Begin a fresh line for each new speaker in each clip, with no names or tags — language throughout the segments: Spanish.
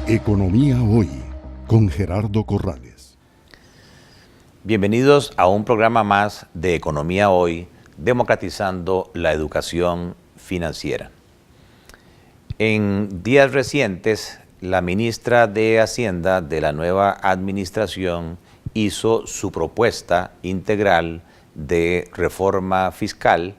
Economía Hoy, con Gerardo Corrales.
Bienvenidos a un programa más de Economía Hoy, democratizando la educación financiera. En días recientes, la ministra de Hacienda de la nueva administración hizo su propuesta integral de reforma fiscal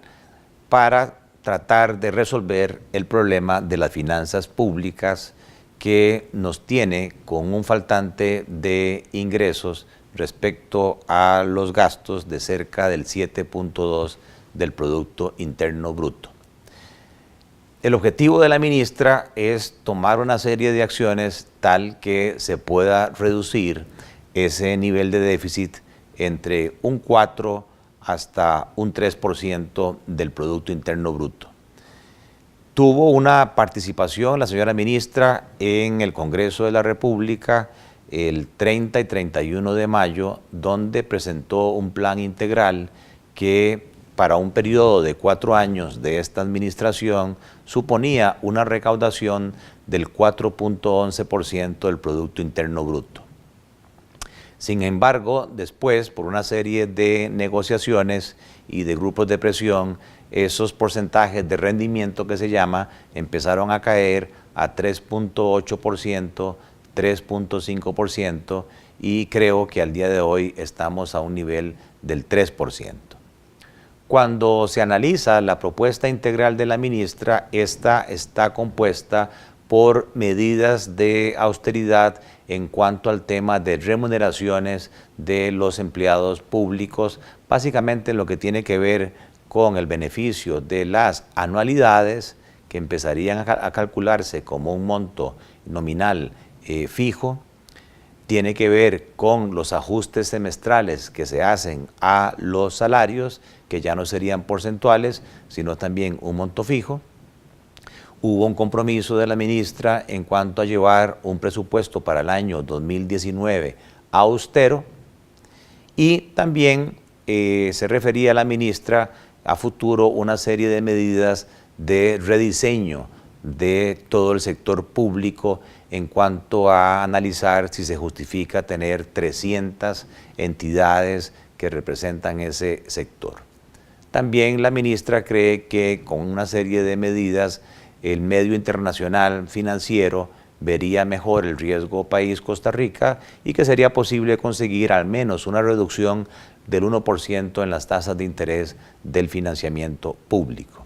para tratar de resolver el problema de las finanzas públicas que nos tiene con un faltante de ingresos respecto a los gastos de cerca del 7.2 del Producto Interno Bruto. El objetivo de la ministra es tomar una serie de acciones tal que se pueda reducir ese nivel de déficit entre un 4 hasta un 3% del Producto Interno Bruto. Tuvo una participación la señora ministra en el Congreso de la República el 30 y 31 de mayo, donde presentó un plan integral que para un periodo de 4 años de esta administración suponía una recaudación del 4.11% del Producto Interno Bruto. Sin embargo, después, por una serie de negociaciones y de grupos de presión, esos porcentajes de rendimiento que se llama empezaron a caer a 3.8%, 3.5% y creo que al día de hoy estamos a un nivel del 3%. Cuando se analiza la propuesta integral de la ministra, esta está compuesta por medidas de austeridad en cuanto al tema de remuneraciones de los empleados públicos, básicamente lo que tiene que ver con el beneficio de las anualidades que empezarían a calcularse como un monto nominal fijo, tiene que ver con los ajustes semestrales que se hacen a los salarios, que ya no serían porcentuales, sino también un monto fijo. Hubo un compromiso de la ministra en cuanto a llevar un presupuesto para el año 2019 austero y también se refería a la ministra a futuro una serie de medidas de rediseño de todo el sector público en cuanto a analizar si se justifica tener 300 entidades que representan ese sector. También la ministra cree que con una serie de medidas el medio internacional financiero vería mejor el riesgo país Costa Rica y que sería posible conseguir al menos una reducción del 1% en las tasas de interés del financiamiento público.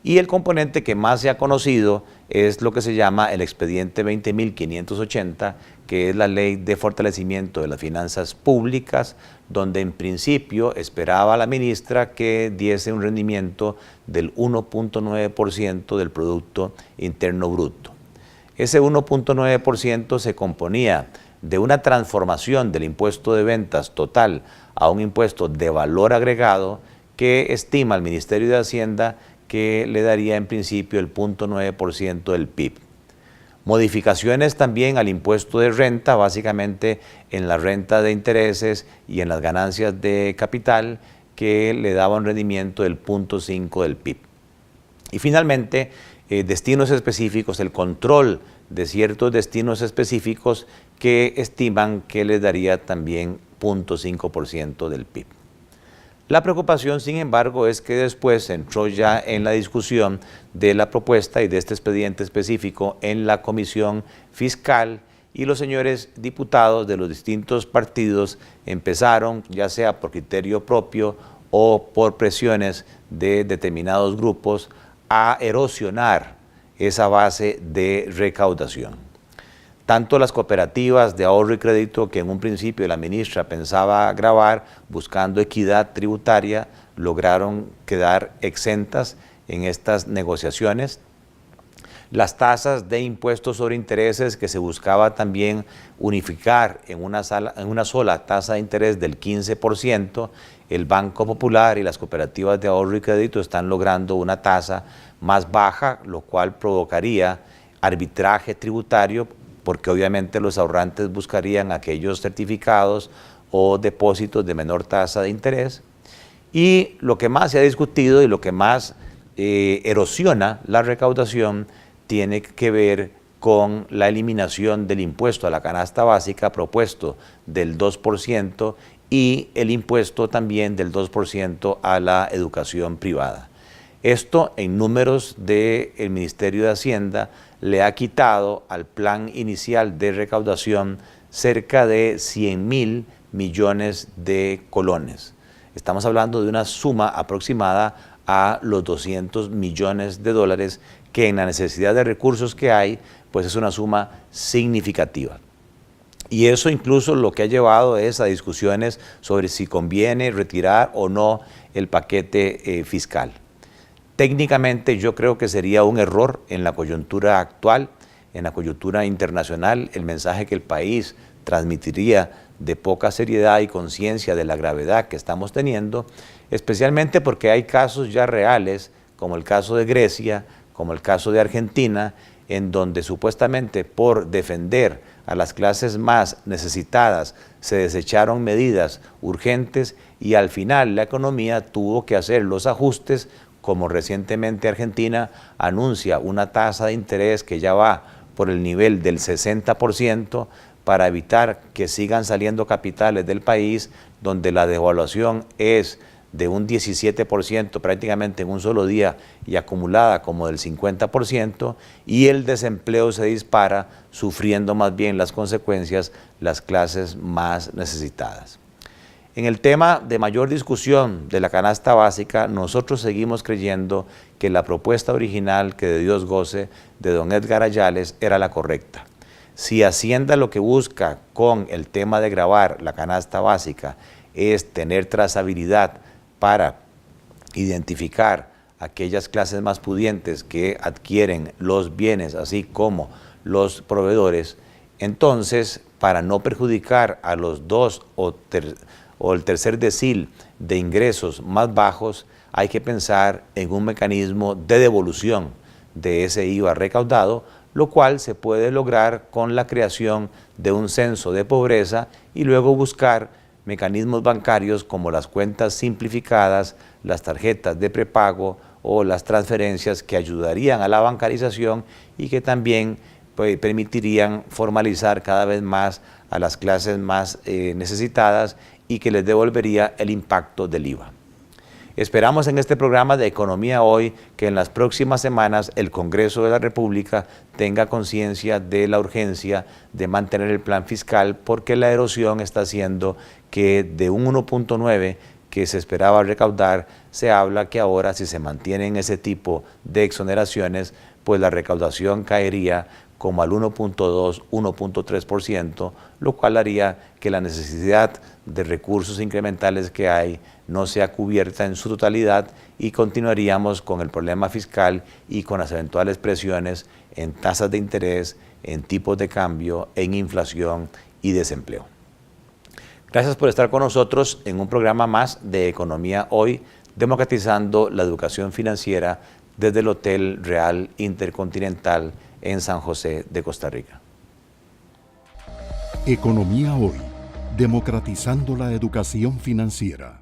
Y el componente que más se ha conocido es lo que se llama el expediente 20.580, que es la ley de fortalecimiento de las finanzas públicas, donde en principio esperaba la ministra que diese un rendimiento del 1.9% del Producto Interno Bruto. Ese 1.9% se componía de una transformación del impuesto de ventas total a un impuesto de valor agregado que estima el Ministerio de Hacienda que le daría en principio el 0.9% del PIB. Modificaciones también al impuesto de renta, básicamente en la renta de intereses y en las ganancias de capital, que le daba un rendimiento del 0.5% del PIB. Y finalmente, destinos específicos, el control de ciertos destinos específicos que estiman que les daría también 0.5% del PIB. La preocupación, sin embargo, es que después se entró ya en la discusión de la propuesta y de este expediente específico en la Comisión Fiscal y los señores diputados de los distintos partidos empezaron, ya sea por criterio propio o por presiones de determinados grupos, a erosionar esa base de recaudación. Tanto las cooperativas de ahorro y crédito, que en un principio la ministra pensaba gravar buscando equidad tributaria, lograron quedar exentas en estas negociaciones. Las tasas de impuestos sobre intereses, que se buscaba también unificar en una sola tasa de interés del 15%, el Banco Popular y las cooperativas de ahorro y crédito están logrando una tasa más baja, lo cual provocaría arbitraje tributario, porque obviamente los ahorrantes buscarían aquellos certificados o depósitos de menor tasa de interés. Y lo que más se ha discutido y lo que más erosiona la recaudación tiene que ver con la eliminación del impuesto a la canasta básica propuesto del 2% y el impuesto también del 2% a la educación privada. Esto en números del Ministerio de Hacienda le ha quitado al plan inicial de recaudación cerca de 100.000 millones de colones. Estamos hablando de una suma aproximada a los 200 millones de dólares que en la necesidad de recursos que hay, pues es una suma significativa. Y eso incluso lo que ha llevado es a discusiones sobre si conviene retirar o no el paquete fiscal. Técnicamente yo creo que sería un error en la coyuntura actual, en la coyuntura internacional, el mensaje que el país transmitiría de poca seriedad y conciencia de la gravedad que estamos teniendo, especialmente porque hay casos ya reales, como el caso de Grecia, como el caso de Argentina, en donde supuestamente por defender a las clases más necesitadas se desecharon medidas urgentes y al final la economía tuvo que hacer los ajustes, como recientemente Argentina anuncia una tasa de interés que ya va por el nivel del 60% para evitar que sigan saliendo capitales del país, donde la devaluación es de un 17% prácticamente en un solo día y acumulada como del 50%, y el desempleo se dispara, sufriendo más bien las consecuencias las clases más necesitadas. En el tema de mayor discusión de la canasta básica, nosotros seguimos creyendo que la propuesta original, que de Dios goce, de don Edgar Ayales era la correcta. Si Hacienda lo que busca con el tema de gravar la canasta básica es tener trazabilidad para identificar aquellas clases más pudientes que adquieren los bienes, así como los proveedores, entonces, para no perjudicar a los dos o el tercer decil de ingresos más bajos, hay que pensar en un mecanismo de devolución de ese IVA recaudado, lo cual se puede lograr con la creación de un censo de pobreza y luego buscar mecanismos bancarios como las cuentas simplificadas, las tarjetas de prepago o las transferencias que ayudarían a la bancarización y que también permitirían formalizar cada vez más a las clases más necesitadas y que les devolvería el impacto del IVA. Esperamos en este programa de Economía Hoy que en las próximas semanas el Congreso de la República tenga conciencia de la urgencia de mantener el plan fiscal, porque la erosión está haciendo que de un 1.9 que se esperaba recaudar, se habla que ahora si se mantienen ese tipo de exoneraciones, pues la recaudación caería como al 1.2, 1.3%, lo cual haría que la necesidad de recursos incrementales que hay no sea cubierta en su totalidad y continuaríamos con el problema fiscal y con las eventuales presiones en tasas de interés, en tipos de cambio, en inflación y desempleo. Gracias por estar con nosotros en un programa más de Economía Hoy, democratizando la educación financiera desde el Hotel Real Intercontinental en San José de Costa Rica.
Economía Hoy, democratizando la educación financiera.